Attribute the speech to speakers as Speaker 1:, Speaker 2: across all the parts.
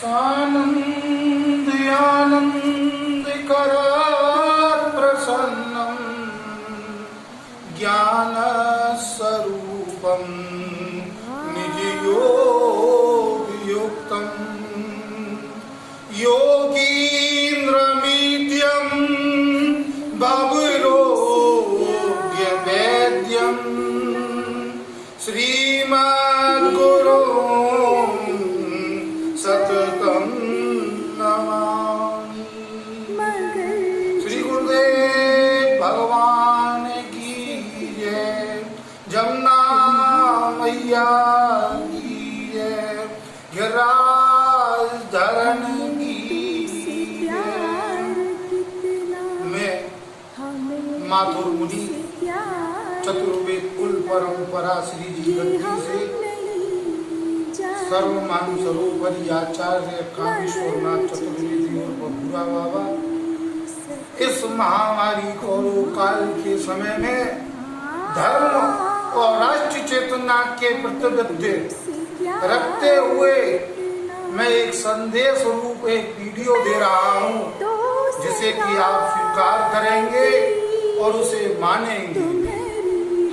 Speaker 1: सानंदयानंदकर प्रसन्नं ज्ञान स्वरूपं निज योग युक्तं योगीन्द्रमीड्यं भवरोग्य वेद्यं श्रीमद्गुरुं सततं नमामि। श्री गुरुदेव भगवान की जय, जमुना मैया की जय, गिरिराज धरण की जय। मैं माथुर मुनि चतुर्वेद कुल परंपरा श्री जी गद्दी से सर्वमान सर्वोपरि आचार्य कामेश्वरनाथ चतुर्वेदी और बबुआ बाबा इस महामारी कोरोना काल के समय में धर्म और राष्ट्र चेतना के प्रतिबद्ध रखते हुए मैं एक संदेश रूप एक वीडियो दे रहा हूँ, जिसे कि आप स्वीकार करेंगे और उसे मानेंगे।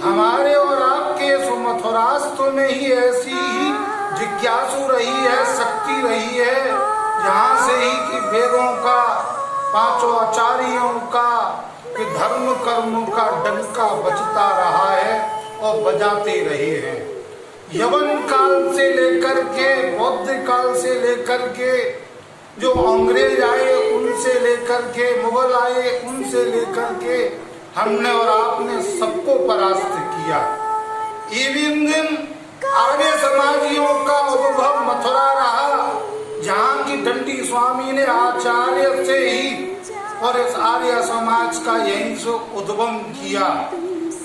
Speaker 1: हमारे और आपके सुमथुरास्त्र में ही ऐसी ही जिज्ञासु रही है, शक्ति रही है, जहाँ से ही कि वेदों का, पांचों आचार्यों का, कि धर्म कर्म का डंका बजता रहा है और बजाते रहे हैं। यवन काल से लेकर के, बौद्ध काल से लेकर के, जो अंग्रेज आए उनसे लेकर के, मुगल आए उनसे लेकर के, हमने और आपने सबको परास्त किया। एवं दिन आर्य समाजियों का उद्भव मथुरा रहा, जहाँ की दंडी स्वामी ने आचार्य से ही और इस आर्य समाज का यहीं से उद्भव किया,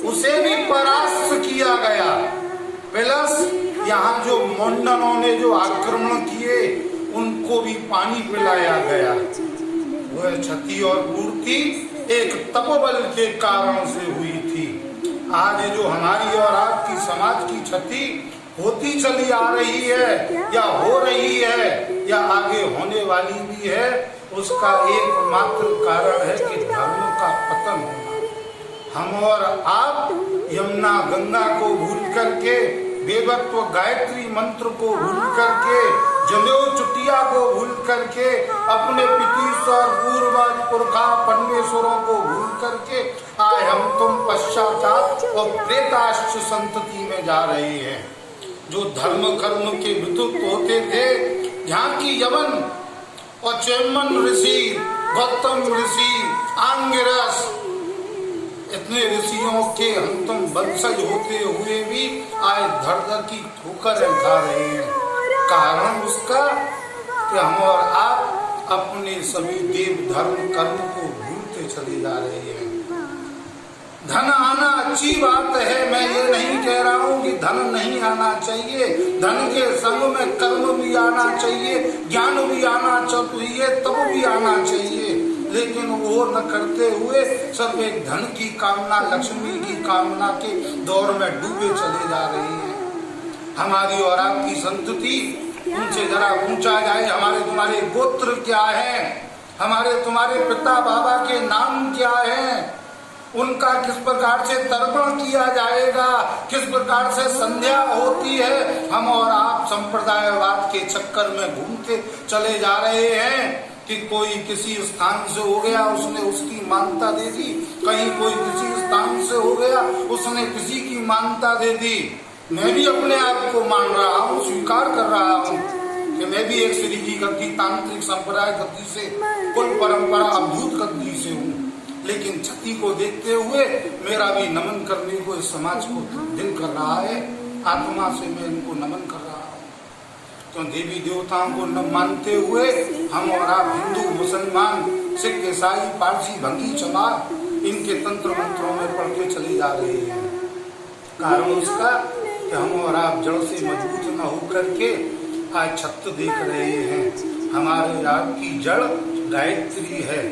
Speaker 1: उसे भी परास्त किया गया। प्लस यहाँ जो मंडनों ने जो आक्रमण किए उनको भी पानी पिलाया गया। वह क्षति और पूर्ति एक तपोबल के कारण से हुई थी। आज जो हमारी और आपकी समाज की क्षति होती चली आ रही है या हो रही है या आगे होने वाली भी है, उसका एकमात्र कारण है कि धर्म का पतन होना। हम और आप यमुना गंगा को भूल करके, देवत्व गायत्री मंत्र को भूल करके, जनेऊ चुटिया को भूल करके, अपने पितीश्वर पूर्वज पुरखा परमेश्वरों को भूल करके आए हम तुम पश्चाताप और प्रेताश्च संतति में जा रहे हैं। जो धर्म कर्म के विद्युत होते थे, यहाँ की यवन और चैमन ऋषि, गौतम ऋषि, आंगिरस, इतने ऋषियों के हम तुम वंशज होते हुए भी आज धर धर की ठोकर खा रहे हैं। कारण उसका कि हम और आप अपने सभी देव धर्म कर्म को भूलते चले जा रहे हैं। धन आना अच्छी बात है, मैं ये नहीं कह रहा हूँ कि धन नहीं आना चाहिए। धन के संग में कर्म भी आना चाहिए, ज्ञान भी आना चाहिए, तप भी आना चाहिए, लेकिन वो न करते हुए सब एक धन की कामना, लक्ष्मी की कामना के दौर में डूबे चले जा रहे हैं। हमारी और आपकी संतति उनसे जरा ऊंचा जाए। हमारे तुम्हारे गोत्र क्या है, हमारे तुम्हारे पिता बाबा के नाम क्या है, उनका किस प्रकार से तर्पण किया जाएगा, किस प्रकार से संध्या होती है। हम और आप संप्रदायवाद के चक्कर में घूमते चले जा रहे हैं कि कोई किसी स्थान से हो गया, उसने उसकी मान्यता दे दी, कहीं कोई किसी स्थान से हो गया, उसने किसी की मान्यता दे दी। मैं भी अपने आप को मान रहा हूँ, स्वीकार कर रहा हूँ कि मैं भी एक श्री जी गद्दी, तांत्रिक संप्रदाय गद्दी से, कुल परंपरा अभूत गद्दी से हूँ। लेकिन क्षति को देखते हुए मेरा भी नमन करने को इस समाज को दिल कर रहा है। आत्मा से मैं इनको नमन कर रहा हूँ। तो देवी देवताओं को न मानते हुए हम और आप हिंदू, मुसलमान, सिख, ईसाई, पारसी, भंगी, चमार इनके तंत्र मंत्रों में पढ़ते चले जा रहे हैं। कारण उसका कि हम और आप जड़ से मजबूत न होकर के आज छत देख रहे हैं। हमारे आपकी जड़ गायत्री है।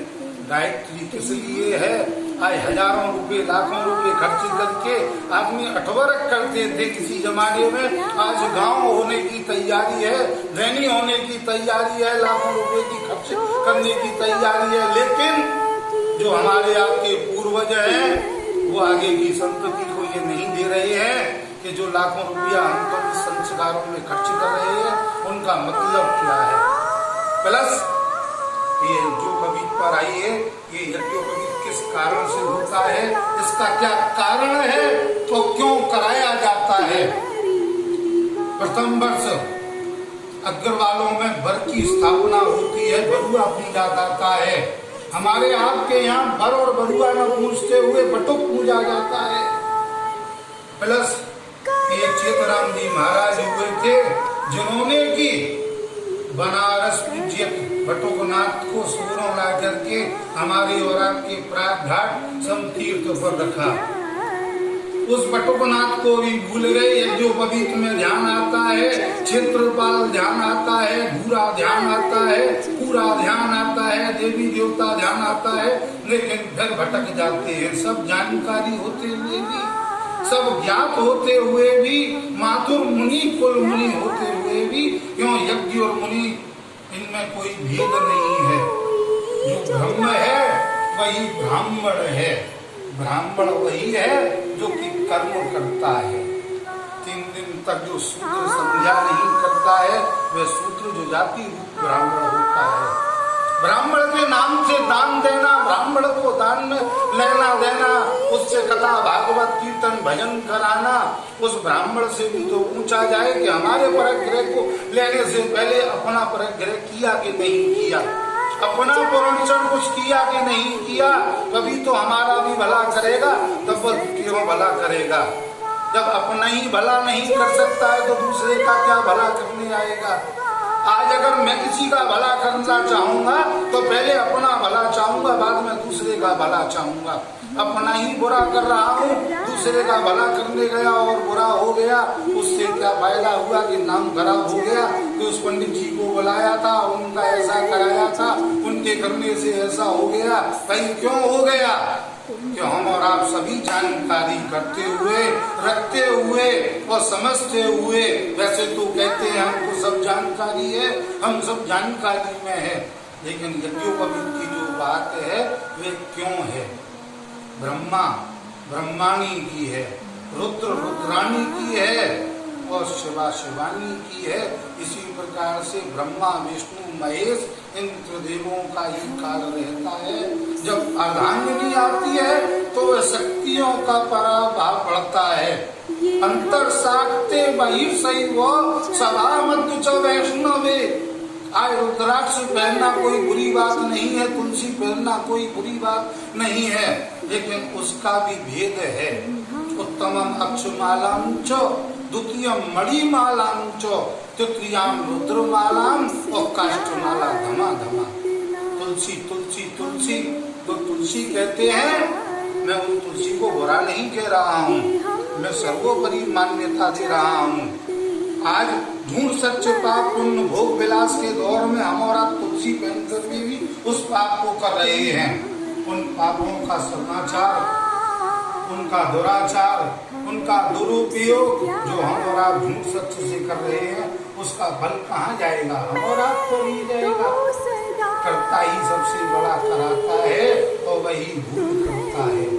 Speaker 1: गायत्री किस लिए है? आज हजारों रुपए लाखों रुपए खर्च करके आदमी अठवरक करते थे किसी जमाने में। आज गांव होने की तैयारी है, धनी होने की तैयारी है, लाखों रुपए की खर्च करने की तैयारी है। लेकिन जो हमारे आपके पूर्वज हैं वो आगे की संतति को ये नहीं दे रहे हैं कि जो लाखों रुपया हम तो संस्कारों में खर्च कर रहे हैं उनका मतलब क्या है। प्लस ये जो कभी पर आई है, ये यज्ञोपवीत किस कारण से होता है, इसका क्या कारण है, तो क्यों कराया जाता है। प्रथम वर्ष अग्रवालों में वर की स्थापना होती है, बरुआ पूजा जाता है। हमारे आपके यहाँ वर और बरुआ न पूजते हुए बटुक पूजा जाता है। प्लस ये चेतराम जी महाराज हुए थे जिन्होंने की बनारस पूज्य बटुकनाथ को सूरों ला करके हमारे और आपके प्राग घाट समतीर्थ पर रखा। उस बटुकनाथ को भी भूल गए। यज्ञोपवीत में ध्यान आता है, क्षेत्रपाल ध्यान आता है, भूरा ध्यान आता है, पूरा ध्यान आता है, देवी देवता ध्यान आता है, लेकिन फिर भटक जाते हैं। सब जानकारी होते हुए भी, सब ज्ञात होते हुए भी, मातुर मुनि कुल मुनि होते हुए भी, क्यों यज्ञ और मुनि इनमें कोई भेद नहीं है। जो ब्रह्म है वही ब्राह्मण है, ब्राह्मण वही है जो कि कर्म करता है। 3 दिन तक जो सूत्र समझा नहीं करता है वह सूत्र जो जाति रूप ब्राह्मण होता है। ब्राह्मण के नाम से दान देना, ब्राह्मण को दान में लेना देना, उससे कथा भागवत कीर्तन भजन कराना, उस ब्राह्मण से भी तो पूछा जाए कि हमारे परिग्रह को लेने से पहले अपना परिग्रह किया कि नहीं किया, अपना पुरोक्षण कुछ किया कि नहीं किया, कभी तो हमारा भी भला करेगा, तब वह क्यों भला करेगा। जब अपना ही भला नहीं कर सकता है तो दूसरे का क्या भला करने आएगा। आज अगर मैं किसी का भला करना चाहूंगा तो पहले अपना भला चाहूंगा, बाद में दूसरे का भला चाहूंगा। अपना ही बुरा कर रहा हूँ, दूसरे का भला करने गया और बुरा हो गया, उससे क्या फायदा हुआ कि नाम खराब हो गया कि उस पंडित जी को बुलाया था, उनका ऐसा कराया था, उनके करने से ऐसा हो गया। कहीं क्यों हो गया कि हम और आप सभी जानकारी करते हुए, रखते हुए और समझते हुए, वैसे तो कहते हैं हमको सब जानकारी है, हम सब जानकारी में है, लेकिन यज्ञोपवीत की जो बात है वे क्यों है। ब्रह्मा ब्रह्माणी की है, रुद्र रुद्राणी की है और शिवा शिवानी की है। इसी प्रकार से ब्रह्मा विष्णु महेश इंद्र देवों का ही काल रहता है। जब अर्धांगिनी आती है तो वह शक्तियों का पराभाव बढ़ता है। अंतर साक्ते बहिर्शैव सभा मध्य च वैष्णवे। आज रुद्राक्ष पहनना कोई बुरी बात नहीं है, तुलसी पहनना कोई बुरी बात नहीं है, लेकिन उसका भी भेद है। उत्तमम अक्षमालाम च द्वितीयम मणिमालाम च तृतीयाम रुद्रमालाम और काष्ठमाला धमा धमा। तुलसी तुलसी तुलसी तो तुलसी कहते हैं, मैं उन तुलसी को बुरा नहीं कह रहा हूँ, मैं सर्वोपरि मान्यता दे रहा हूँ। आज झूठ सच्चे पाप पुण्य भोग विलास के दौर में हम और आप तुलसी पहनकर भी उस पाप को कर रहे हैं। उन पापों का समाचार, उनका दुराचार, उनका दुरुपयोग जो हम और आप झूठ सत्य से कर रहे हैं, उसका फल कहाँ जाएगा, हम और आप को नहीं जाएगा। करता ही सबसे बड़ा कराता है और वही भूल करता है।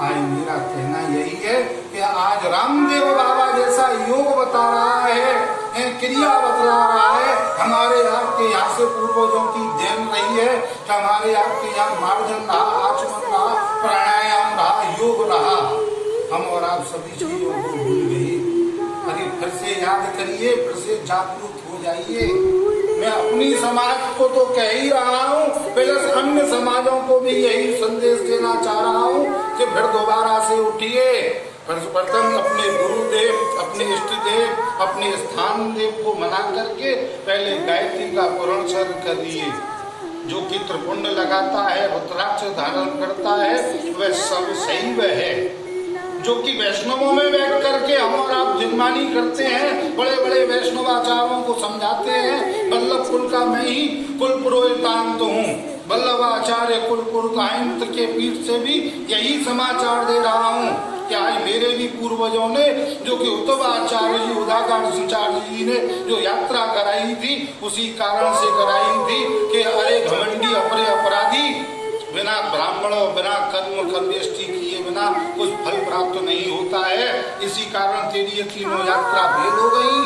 Speaker 1: आज मेरा कहना यही है कि आज रामदेव बाबा जैसा योग बता रहा है, क्रिया बतला रहा है। हमारे आपके यहाँ से पूर्वजों की देन रही है, हमारे आपके यहाँ मार्जन रहा, आचमन रहा, प्राणायाम रहा, योग रहा। हम और आप सभी चीजों को भूल गए। अरे फिर से याद करिए, फिर से जागरूक हो जाइए। मैं अपनी समाज को तो कह ही रहा हूँ, प्लस अन्य समाजों को भी यही संदेश देना चाह रहा हूँ कि फिर दोबारा से उठिए। प्रथम अपने गुरुदेव, अपने इष्ट देव, अपने स्थान देव को मना करके पहले गायत्री का पुरोक्षण करिए। जो कि त्रिपुंड लगाता है, रुद्राक्ष धारण करता है, वह सब सही वह है। जो कि वैष्णवों में बैठ करके हम और आप जिनमानी करते हैं, बड़े बड़े वैष्णवाचार्यों को समझाते हैं। वल्लभ कुल का मैं ही कुल पुरोहितांत हूँ, वल्लभाचार्य कुल पुरुषायंत्र के पीठ से भी यही समाचार दे रहा हूँ कि आज मेरे भी पूर्वजों ने, जो कि उद्धवाचार्य जी, उदागाचार्य जी ने जो यात्रा कराई थी, उसी कारण से कराई थी कि अरे घमंडी अपरे अपराधी, बिना ब्राह्मण और बिना कर्म कर्मेष्टि किए बिना कुछ फल प्राप्त नहीं होता है। इसी कारण तेरी ये तीनों यात्रा भेद हो गई।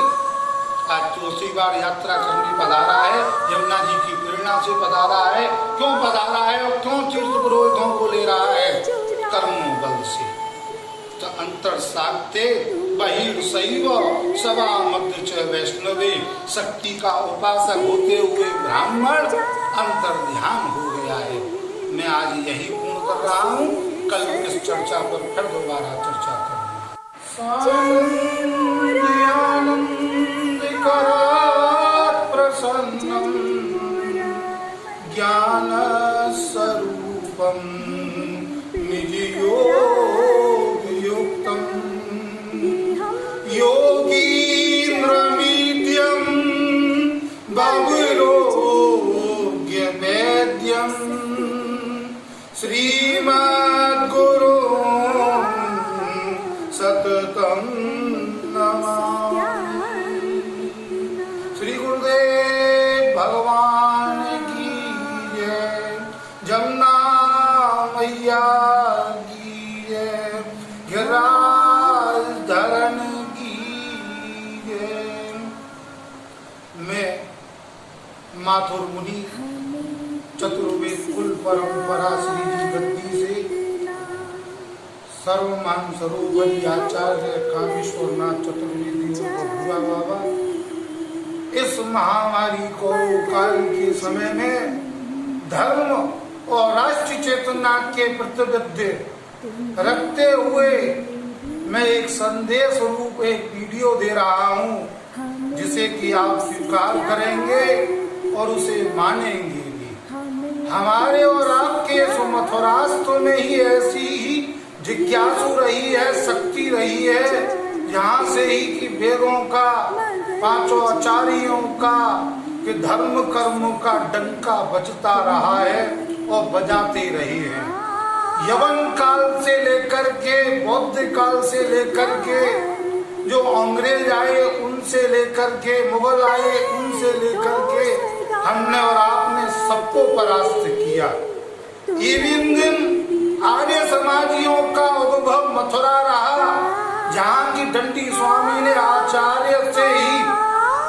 Speaker 1: आज तो उसी बार यात्रा करने पधारा है, यमुना जी की प्रेरणा से पधारा है। क्यों पधारा है और क्यों तीर्थ पुरोहितों को ले रहा है? कर्म बल से अंतर साधते बहिर्शैव सवा मध्य च वैष्णवे। शक्ति का उपासक होते हुए ब्राह्मण अंतर ध्यान हो गया है। मैं आज यही पूर्ण कर रहा हूँ, कल इस चर्चा पर फिर दोबारा चर्चा प्रसन्नम ज्ञान स्वरूपम निज योगयुक्तम योगीन्द्रमीड्यम भवरोग्य वेद्यम श्रीमद्गुरु सततं नमामि। श्री गुरुदेव भगवान की जय, जमुना मैया की जय, गिरिराज धरण की जय। मैं माथुर मुनि चतुर्वेद कुल परंपरा श्री जी गद्दी से सर्वमान सरोवरी आचार्य कामेश्वरनाथ चतुर्वेदी और बबुआ बाबा इस महामारी कोरोना काल के समय में धर्म और राष्ट्रीय चेतना के प्रतिबद्ध रखते हुए मैं एक संदेश रूप एक वीडियो दे रहा हूँ, जिसे कि आप स्वीकार करेंगे और उसे मानेंगे। हमारे और आपके मथुरास्त्र में ही ऐसी ही जिज्ञासु रही है, शक्ति रही है, यहाँ से ही कि वेदों का, पांचों आचार्यों का, कि धर्म कर्म का डंका बजता रहा है और बजाते रहे हैं। यवन काल से लेकर के, बौद्ध काल से लेकर के, जो अंग्रेज आए उनसे लेकर के, मुगल आए उनसे लेकर के, हमने और आपने सबको परास्त किया। एवं दिन आर्य समाजियों का उद्भव मथुरा रहा, जहाँ की दंडी स्वामी ने आचार्य से ही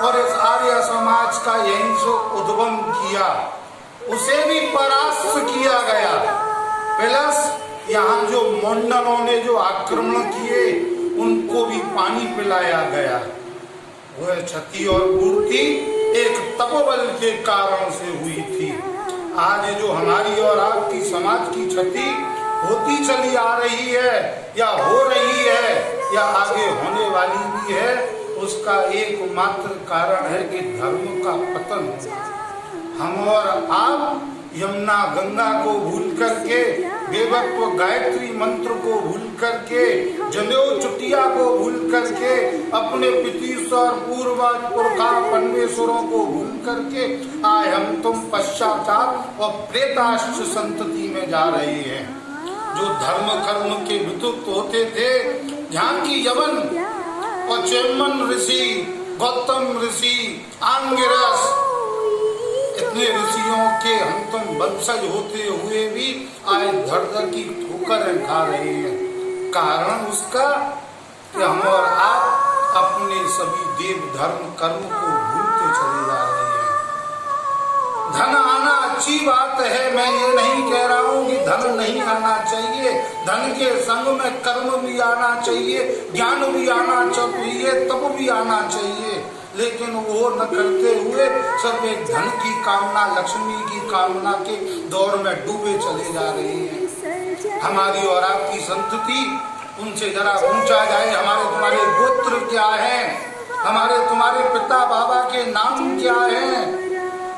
Speaker 1: और इस आर्य समाज का यहीं से उद्भव किया, उसे भी परास्त किया गया। प्लस यहाँ जो मंडलों ने जो आक्रमण किए उनको भी पानी पिलाया गया। वह क्षति और पूर्ति एक तपोबल के कारण से हुई थी। आज जो हमारी और आपकी समाज की क्षति होती चली आ रही है, या हो रही है, या आगे होने वाली भी है, उसका एकमात्र कारण है कि धर्म का पतन। हम और आप यमुना गंगा को भूल करके, देवत्व गायत्री मंत्र को भूल करके, जनेऊ चुटिया को भूल करके, अपने पितीश्वर पूर्वज पुरखा परमेश्वरों को भूल करके आए हम तुम पश्चाताप और प्रेताश्च संतति में जा रहे हैं। जो धर्म कर्म के विद्युत होते थे, जहाँ की यवन और चेमन ऋषि, गौतम ऋषि, आंगिरस, इतने ऋषियों के हम तुम वंशज होते हुए भी आज धड़ धड़ की ठोकर खा रहे हैं। कारण उसका कि हम और आप अपने सभी देव धर्म कर्म को भूलते चले जा रहे हैं। धन आना अच्छी बात है, मैं ये नहीं कह रहा हूँ कि धन नहीं आना चाहिए। धन के संग में कर्म भी आना चाहिए, ज्ञान भी आना चाहिए, तप भी आना चाहिए। लेकिन वो न करते हुए सब एक धन की कामना, लक्ष्मी की कामना के दौर में डूबे चले जा रहे हैं। हमारी और आपकी संतति उनसे जरा ऊंचा जाए। हमारे तुम्हारे गोत्र क्या है, हमारे तुम्हारे पिता बाबा के नाम क्या है,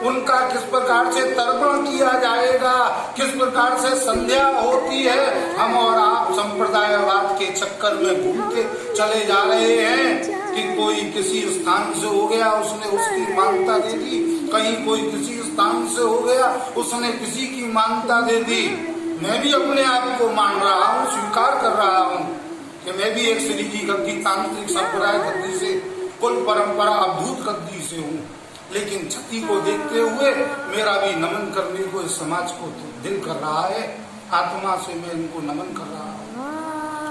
Speaker 1: उनका किस प्रकार से तर्पण किया जाएगा, किस प्रकार से संध्या होती है। हम और आप संप्रदायवाद के चक्कर में घूमते चले जा रहे हैं कि कोई किसी स्थान से हो गया, उसने उसकी मान्यता दे दी, कहीं कोई किसी स्थान से हो गया, उसने किसी की मान्यता दे दी। मैं भी अपने आप को मान रहा हूँ, स्वीकार कर रहा हूँ कि मैं भी एक श्री जी गद्दी तांत्रिक संप्रदाय गद्दी से, कुल परंपरा अद्भुत गद्दी से हूँ। लेकिन क्षति को देखते हुए मेरा भी नमन करने को इस समाज को दिल कर रहा है। आत्मा से मैं इनको नमन कर रहा हूँ।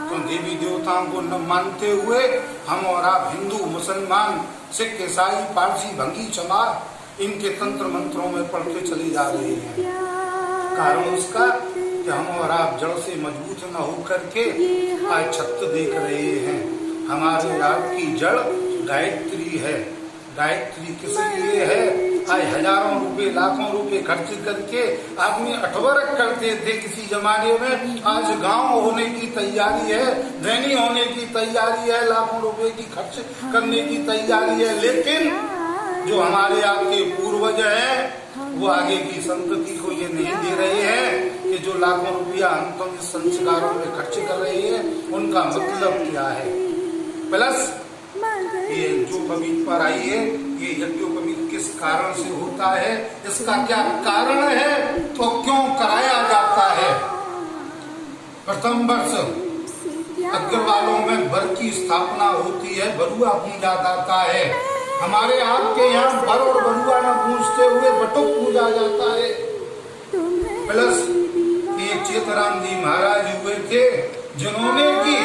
Speaker 1: तो देवी देवताओं को न मानते हुए हम और आप हिंदू, मुसलमान, सिख, ईसाई, पारसी, भंगी, चमार इनके तंत्र मंत्रों में पढ़ते चले जा रहे हैं। कारण उसका कि हम और आप जड़ से मजबूत न होकर के आज छत देख रहे हैं। हमारे आपकी जड़ गायत्री है। गायत्री किस लिए है? आज हजारों रुपए, लाखों रुपए खर्च करके आदमी अठवरक करते थे किसी जमाने में। आज गांव होने की तैयारी है, धनी होने की तैयारी है, लाखों रुपए की खर्च करने की तैयारी है। लेकिन जो हमारे आपके पूर्वज हैं वो आगे की संतति को ये नहीं दे रहे हैं कि जो लाखों रुपया हम तो इस संस्कारों में खर्च कर रहे हैं उनका मतलब क्या है। प्लस ये जो पवित्र पर आई है, ये यज्ञोपवीत किस कारण से होता है, इसका क्या कारण है, तो क्यों कराया जाता है। प्रथम वर्ष अग्रवालों में वर की स्थापना होती है, बरुआ पूजा जाता है। हमारे आपके यहाँ वर और बरुआ न पूजते हुए बटुक पूजा जाता है। प्लस ये चेतराम जी महाराज हुए थे जिन्होंने की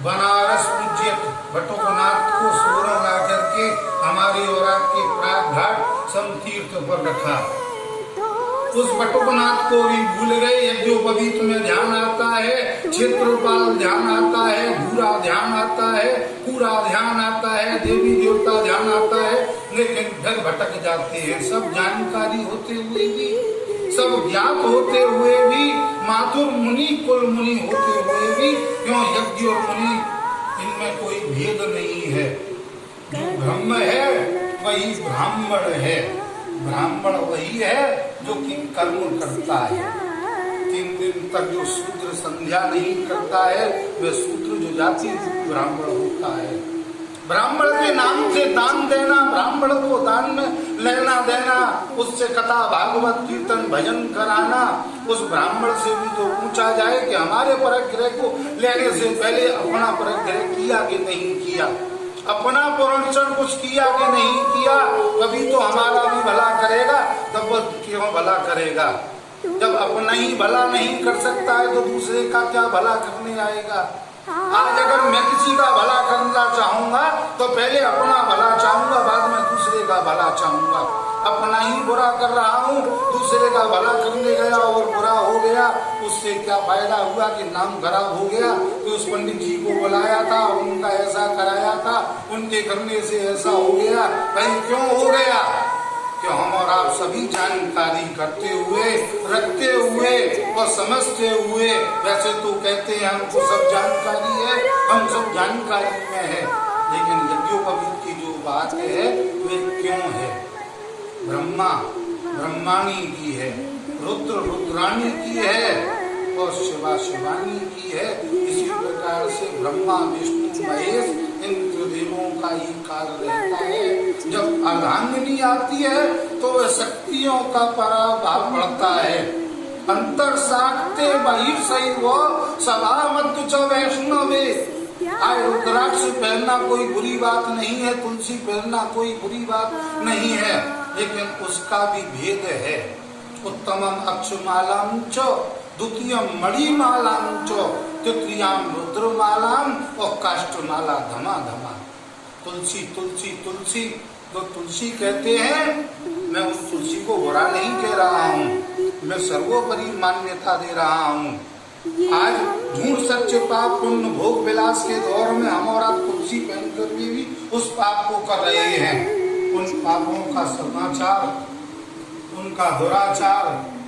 Speaker 1: बनारस पूज्य बटुकनाथ को सोरा ला करके हमारे और आपके प्राग घाट समतीर्थ पर रखा। उस बटुकनाथ को भी भूल गए। यज्ञोपवीत में ध्यान आता है, क्षेत्रपाल ध्यान आता है, भूरा ध्यान आता है, पूरा ध्यान आता है, देवी देवता ध्यान आता है, लेकिन फिर भटक जाते हैं। सब जानकारी होते हुए भी, सब ज्ञात होते हुए भी, माथुर मुनि कुल मुनि होते हुए भी, क्यों यज्ञ और मुनि इनमें कोई भेद नहीं है। जो ब्रह्म है वही ब्राह्मण है। ब्राह्मण वही है जो कि कर्म करता है। 3 दिन तक जो शूद्र संध्या नहीं करता है वह शूद्र जो जाति ब्राह्मण होता है। ब्राह्मण के नाम से दान देना, ब्राह्मण को दान में लेना देना, उससे कथा भागवत कीर्तन भजन कराना, उस ब्राह्मण से भी तो पूछा जाए कि हमारे परिग्रह को लेने से पहले अपना परिग्रह किया कि नहीं किया, अपना पुनर्चन कुछ किया कि नहीं किया, कभी तो हमारा भी भला करेगा, तब वह क्यों भला करेगा। जब अपना ही भला नहीं कर सकता है तो दूसरे का क्या भला करने आएगा। आज अगर मैं किसी का भला करना चाहूंगा तो पहले अपना भला चाहूंगा, बाद में दूसरे का भला चाहूंगा। अपना ही बुरा कर रहा हूँ, दूसरे का भला करने गया और बुरा हो गया, उससे क्या फायदा हुआ कि नाम खराब हो गया। तो उस पंडित जी को बुलाया था, उनका ऐसा कराया था, उनके करने से ऐसा हो गया, कहीं क्यों हो गया। कि हम और आप सभी जानकारी करते हुए, रखते हुए और समझते हुए, वैसे तो कहते हैं हमको सब जानकारी है, हम सब जानकारी में है, लेकिन यज्ञोपवीत की जो बात है वे क्यों है। ब्रह्मा ब्रह्माणी की है, रुद्र रुद्राणी की है और शिवा शिवानी की है। इसी प्रकार से ब्रह्मा विष्णु महेश इन देवों का ही काल रहता है। जब अर्धांगिनी आती है तो वह शक्तियों का पराभाव बढ़ता है। अंतर साखते बहिर्शैव सभा मध्य च वैष्णवे। आज रुद्राक्ष पहनना कोई बुरी बात नहीं है, तुलसी पहनना कोई बुरी बात नहीं है, लेकिन उसका भी भेद है। उत्तमम अक्षमालाम च द्वितीयम मणिमालाम च तृतीयाम रुद्रमालाम और काष्ठमाला धमा धमा। तुलसी तुलसी तुलसी तो तुलसी कहते हैं, मैं उस तुलसी को बुरा नहीं कह रहा हूँ, मैं सर्वोपरि मान्यता दे रहा हूँ। आज झूठ सच्चे पाप पुण्य भोग विलास के दौर में हम और आप तुलसी पहनकर भी उस पाप को कर रहे हैं। उन पापों का समाचार, उनका दुराचार,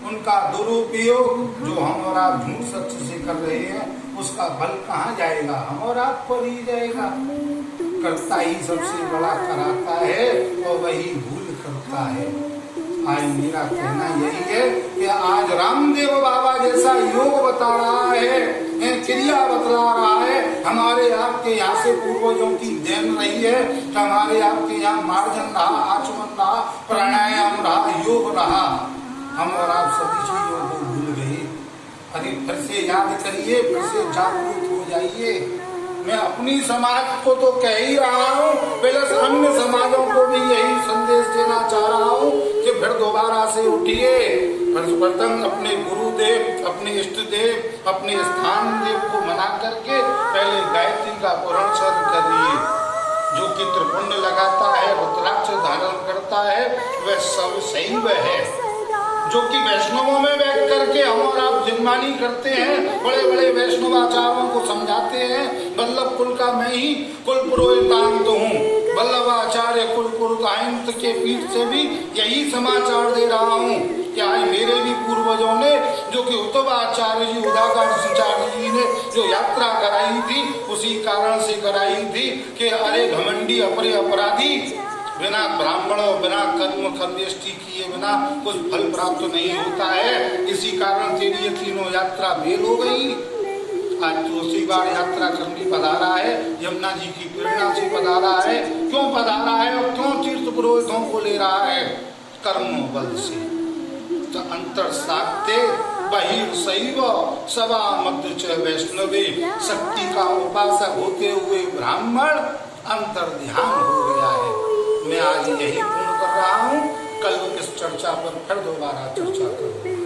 Speaker 1: उनका दुरुपयोग जो हम और आप झूठ सच्चे से कर रहे हैं, उसका बल कहाँ जाएगा, हम और आप पर ही जाएगा। करता ही सबसे बड़ा कराता है और वही भूल करता है। आज मेरा कहना यही है कि आज रामदेव बाबा जैसा योग बता रहा है, क्रिया बतला रहा है, हमारे आपके यहाँ से पूर्वजों की देन रही है, हमारे आपके यहाँ मार्जन रहा, आचमन रहा, प्राणायाम रहा, योग रहा, हम और आप सभी चीजों को भूल गए। अरे फिर से याद करिए, फिर से जागरूक हो जाइए। मैं अपनी समाज को तो कह ही रहा हूँ, प्लस अन्य समाजों को भी यही संदेश देना चाह रहा हूँ कि फिर दोबारा से उठिए। सर्वप्रथम अपने गुरुदेव, अपने इष्ट देव, अपने स्थान देव को मना करके पहले गायत्री का पुनश्चरण करिए। जो कि त्रिपुंड लगाता है, रुद्राक्ष धारण करता है, वह सब सही वह है। जो कि वैष्णवों में बैठ करके हम और आप जिनमानी करते हैं, बड़े बड़े वैष्णवाचार्यों को समझाते हैं। वल्लभ कुल का मैं ही कुल पुरोहितांत हूँ, वल्लभाचार्य कुल पुरोहितांत के पीठ से भी यही समाचार दे रहा हूँ कि आज मेरे भी पूर्वजों ने, जो कि उद्धवाचार्य जी, उदागाचार्य जी ने जो यात्रा कराई थी, उसी कारण से कराई थी कि अरे घमंडी अपरे अपराधी, बिना ब्राह्मण और बिना कर्म कर्मेष्टि किए बिना कुछ फल प्राप्त नहीं होता है। इसी कारण तेरी ये तीनों यात्रा फेल हो गई। आज दूसरी बार यात्रा करने पधारा है, यमुना जी की प्रेरणा से पधारा है। क्यों पधारा है और क्यों तीर्थ पुरोहितों को ले रहा है? कर्म बल से। तो अंतर साक्ते बहिर्शैव सवा मध्य च वैष्णवे, शक्ति का उपासक होते हुए ब्राह्मण अंतर ध्यान हो गया है। मैं आज यही पूर्ण कर रहा हूँ, कल इस चर्चा पर फिर दोबारा चर्चा करूँ।